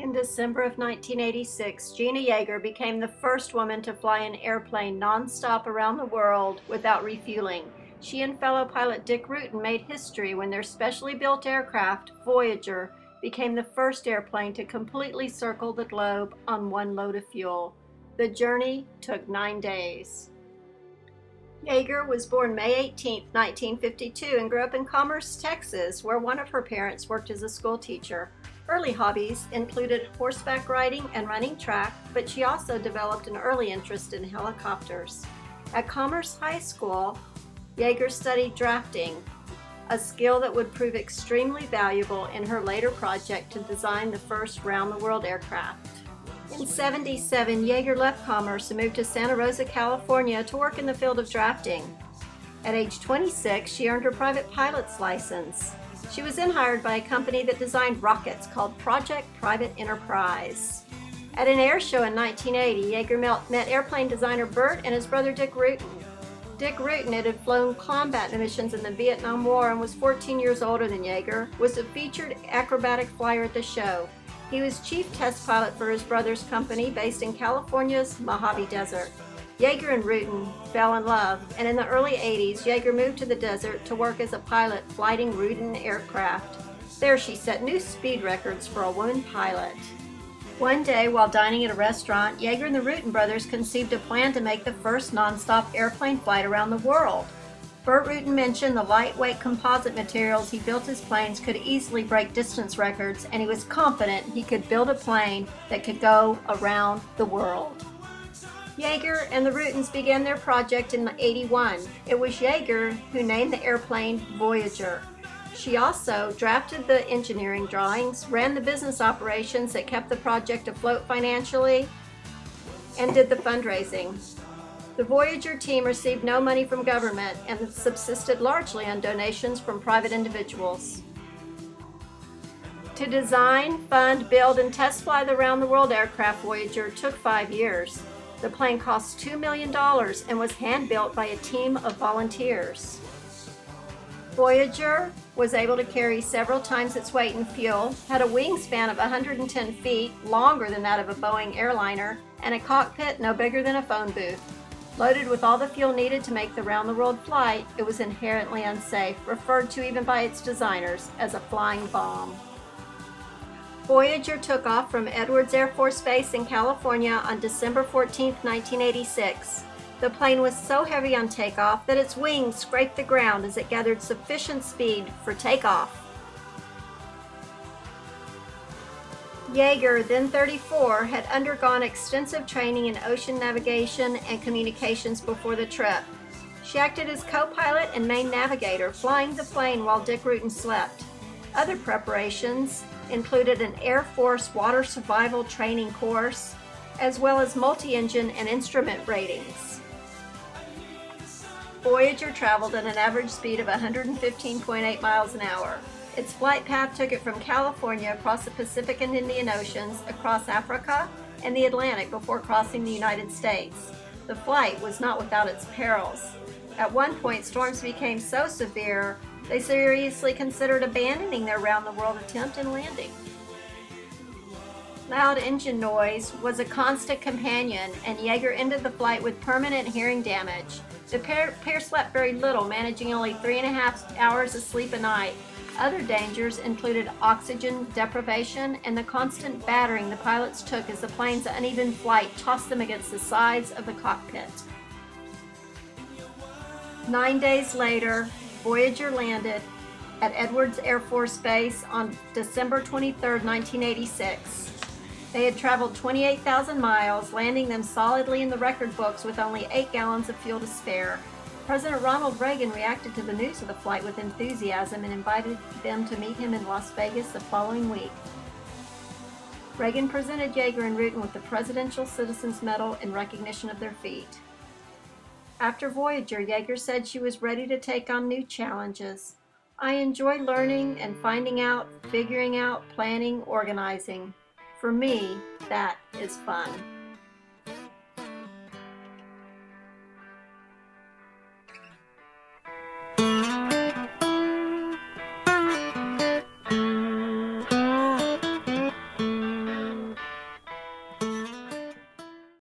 In December of 1986, Jeana Yeager became the first woman to fly an airplane nonstop around the world without refueling. She and fellow pilot Dick Rutan made history when their specially built aircraft, Voyager, became the first airplane to completely circle the globe on one load of fuel. The journey took 9 days. Yeager was born May 18, 1952, and grew up in Commerce, Texas, where one of her parents worked as a school teacher. Early hobbies included horseback riding and running track, but she also developed an early interest in helicopters. At Commerce High School, Yeager studied drafting, a skill that would prove extremely valuable in her later project to design the first round-the-world aircraft. In '77, Yeager left Commerce and moved to Santa Rosa, California to work in the field of drafting. At age 26, she earned her private pilot's license. She was then hired by a company that designed rockets called Project Private Enterprise. At an air show in 1980, Yeager met airplane designer Bert and his brother Dick Rutan. Dick Rutan had flown combat missions in the Vietnam War and was 14 years older than Yeager, was a featured acrobatic flyer at the show. He was chief test pilot for his brother's company based in California's Mojave Desert. Yeager and Rutan fell in love, and in the early 80s, Yeager moved to the desert to work as a pilot flighting Rutan aircraft. There she set new speed records for a woman pilot. One day, while dining at a restaurant, Yeager and the Rutan brothers conceived a plan to make the first nonstop airplane flight around the world. Bert Rutan mentioned the lightweight composite materials he built his planes could easily break distance records, and he was confident he could build a plane that could go around the world. Yeager and the Rutans began their project in '81. It was Yeager who named the airplane Voyager. She also drafted the engineering drawings, ran the business operations that kept the project afloat financially, and did the fundraising. The Voyager team received no money from government and subsisted largely on donations from private individuals. To design, fund, build, and test fly the round-the-world aircraft Voyager took 5 years. The plane cost $2 million and was hand-built by a team of volunteers. Voyager was able to carry several times its weight in fuel, had a wingspan of 110 feet, longer than that of a Boeing airliner, and a cockpit no bigger than a phone booth. Loaded with all the fuel needed to make the round-the-world flight, it was inherently unsafe, referred to even by its designers as a flying bomb. Voyager took off from Edwards Air Force Base in California on December 14, 1986. The plane was so heavy on takeoff that its wings scraped the ground as it gathered sufficient speed for takeoff. Yeager, then 34, had undergone extensive training in ocean navigation and communications before the trip. She acted as co-pilot and main navigator, flying the plane while Dick Rutan slept. Other preparations included an Air Force water survival training course, as well as multi-engine and instrument ratings. Voyager traveled at an average speed of 115.8 miles an hour. Its flight path took it from California across the Pacific and Indian Oceans, across Africa and the Atlantic before crossing the United States. The flight was not without its perils. At one point, storms became so severe they seriously considered abandoning their round-the-world attempt and landing. Loud engine noise was a constant companion, and Yeager ended the flight with permanent hearing damage. The pair slept very little, managing only 3.5 hours of sleep a night. Other dangers included oxygen deprivation and the constant battering the pilots took as the plane's uneven flight tossed them against the sides of the cockpit. 9 days later, Voyager landed at Edwards Air Force Base on December 23, 1986. They had traveled 28,000 miles, landing them solidly in the record books with only 8 gallons of fuel to spare. President Ronald Reagan reacted to the news of the flight with enthusiasm and invited them to meet him in Las Vegas the following week. Reagan presented Yeager and Rutan with the Presidential Citizens Medal in recognition of their feat. After Voyager, Yeager said she was ready to take on new challenges. "I enjoy learning and finding out, figuring out, planning, organizing. For me, that is fun."